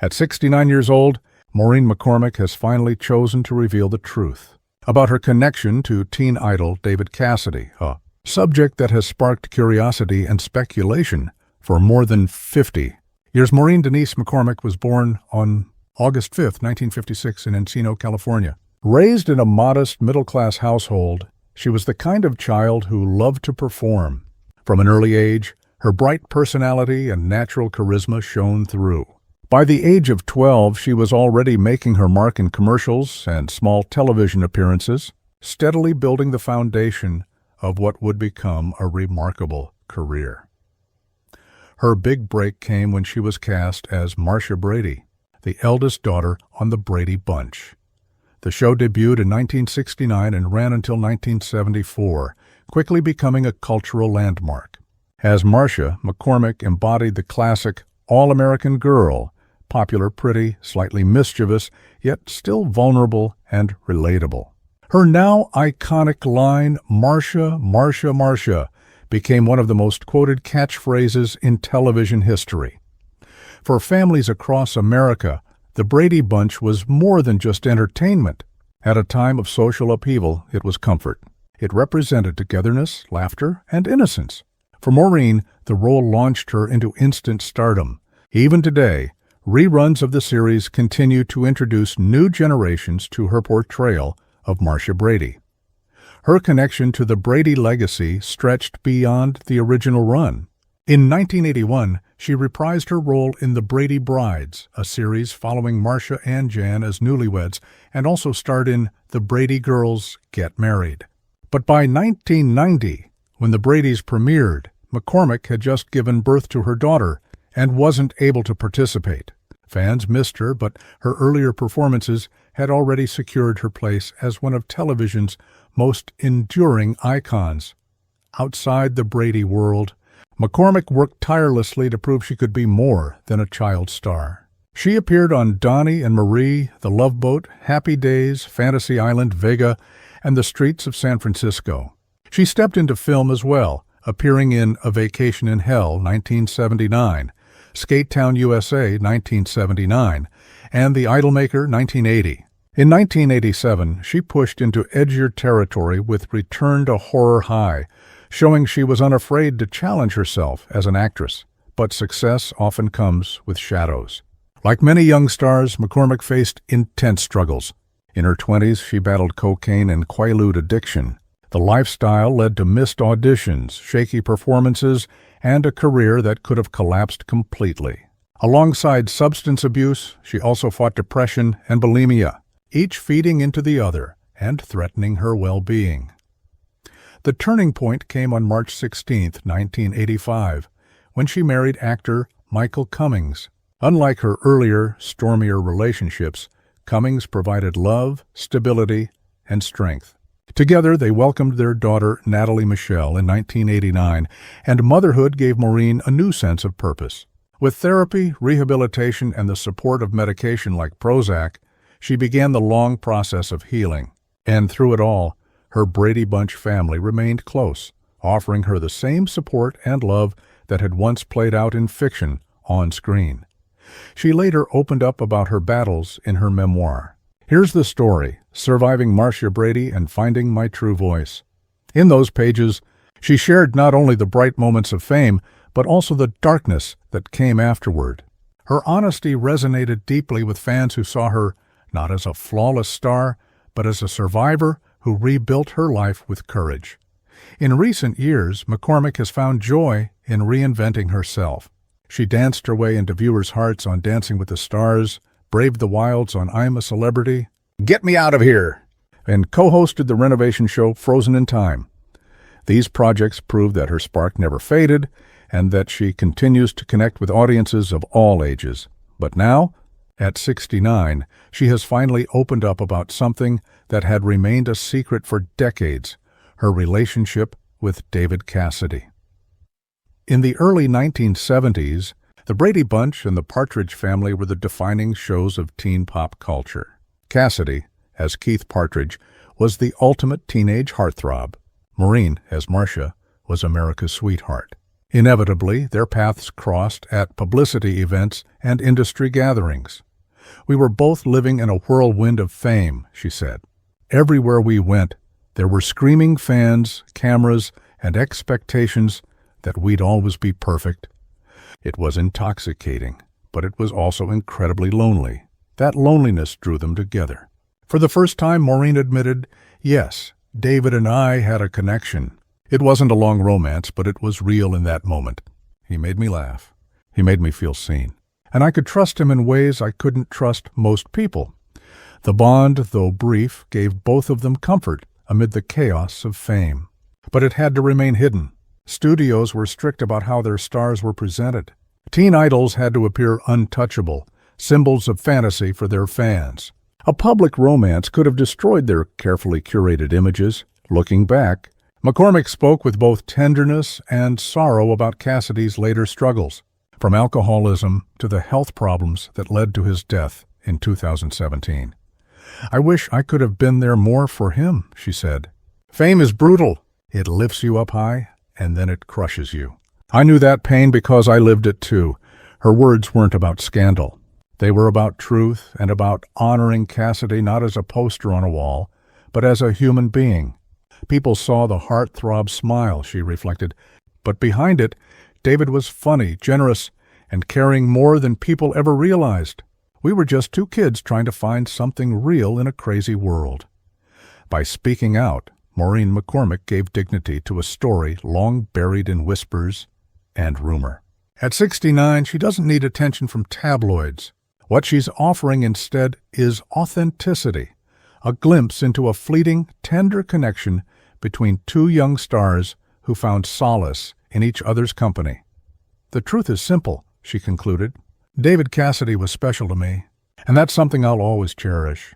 At 69 years old, Maureen McCormick has finally chosen to reveal the truth about her connection to teen idol David Cassidy, a subject that has sparked curiosity and speculation for more than 50 years. Maureen Denise McCormick was born on August 5, 1956 in Encino, California. Raised in a modest middle-class household, she was the kind of child who loved to perform. From an early age, her bright personality and natural charisma shone through. By the age of 12, she was already making her mark in commercials and small television appearances, steadily building the foundation of what would become a remarkable career. Her big break came when she was cast as Marcia Brady, the eldest daughter on the Brady Bunch. The show debuted in 1969 and ran until 1974, quickly becoming a cultural landmark. As Marcia, McCormick embodied the classic all-American girl, popular, pretty, slightly mischievous, yet still vulnerable and relatable. Her now iconic line, "Marcia, Marcia, Marcia," became one of the most quoted catchphrases in television history. For families across America, the Brady Bunch was more than just entertainment. At a time of social upheaval, it was comfort. It represented togetherness, laughter, and innocence. For Maureen, the role launched her into instant stardom. Even today, reruns of the series continue to introduce new generations to her portrayal of Marcia Brady. Her connection to the Brady legacy stretched beyond the original run. In 1981, she reprised her role in The Brady Brides, a series following Marcia and Jan as newlyweds, and also starred in The Brady Girls Get Married. But by 1990, when The Bradys premiered, McCormick had just given birth to her daughter and wasn't able to participate. Fans missed her, but her earlier performances had already secured her place as one of television's most enduring icons. Outside the Brady world, McCormick worked tirelessly to prove she could be more than a child star. She appeared on Donnie and Marie, The Love Boat, Happy Days, Fantasy Island, Vega, and The Streets of San Francisco. She stepped into film as well, appearing in A Vacation in Hell, 1979, Skate Town, USA, 1979, and The Idolmaker, 1980. In 1987, she pushed into edgier territory with Return to Horror High, showing she was unafraid to challenge herself as an actress. But success often comes with shadows. Like many young stars, McCormick faced intense struggles. In her 20s, she battled cocaine and Quaalude addiction. The lifestyle led to missed auditions, shaky performances, and a career that could have collapsed completely. Alongside substance abuse, she also fought depression and bulimia, each feeding into the other and threatening her well-being. The turning point came on March 16, 1985, when she married actor Michael Cummings. Unlike her earlier, stormier relationships, Cummings provided love, stability, and strength. Together, they welcomed their daughter, Natalie Michelle, in 1989, and motherhood gave Maureen a new sense of purpose. With therapy, rehabilitation, and the support of medication like Prozac, she began the long process of healing. And through it all, her Brady Bunch family remained close, offering her the same support and love that had once played out in fiction on screen. She later opened up about her battles in her memoir. Here's the story, Surviving Marcia Brady and Finding My True Voice. In those pages, she shared not only the bright moments of fame, but also the darkness that came afterward. Her honesty resonated deeply with fans who saw her not as a flawless star, but as a survivor who rebuilt her life with courage. In recent years, McCormick has found joy in reinventing herself. She danced her way into viewers' hearts on Dancing with the Stars, braved the wilds on I'm a Celebrity, Get Me Out of Here, and co-hosted the renovation show Frozen in Time. These projects prove that her spark never faded and that she continues to connect with audiences of all ages. But now, at 69, she has finally opened up about something that had remained a secret for decades, her relationship with David Cassidy. In the early 1970s, the Brady Bunch and the Partridge Family were the defining shows of teen pop culture. Cassidy, as Keith Partridge, was the ultimate teenage heartthrob. Maureen, as Marcia, was America's sweetheart. Inevitably, their paths crossed at publicity events and industry gatherings. We were both living in a whirlwind of fame, she said. Everywhere we went, there were screaming fans, cameras, and expectations that we'd always be perfect. It was intoxicating, but it was also incredibly lonely. That loneliness drew them together. For the first time, Maureen admitted, yes, David and I had a connection. It wasn't a long romance, but it was real in that moment. He made me laugh. He made me feel seen. And I could trust him in ways I couldn't trust most people. The bond, though brief, gave both of them comfort amid the chaos of fame. But it had to remain hidden. Studios were strict about how their stars were presented. Teen idols had to appear untouchable, symbols of fantasy for their fans. A public romance could have destroyed their carefully curated images. Looking back, McCormick spoke with both tenderness and sorrow about Cassidy's later struggles, from alcoholism to the health problems that led to his death in 2017. I wish I could have been there more for him, she said. Fame is brutal. It lifts you up high, and then it crushes you. I knew that pain because I lived it too. Her words weren't about scandal. They were about truth and about honoring Cassidy not as a poster on a wall, but as a human being. People saw the heartthrob smile, she reflected, but behind it, David was funny, generous, and caring more than people ever realized. We were just two kids trying to find something real in a crazy world. By speaking out, Maureen McCormick gave dignity to a story long buried in whispers and rumor. At 69, she doesn't need attention from tabloids. What she's offering instead is authenticity, a glimpse into a fleeting, tender connection between two young stars who found solace in each other's company. The truth is simple, she concluded. David Cassidy was special to me, and that's something I'll always cherish.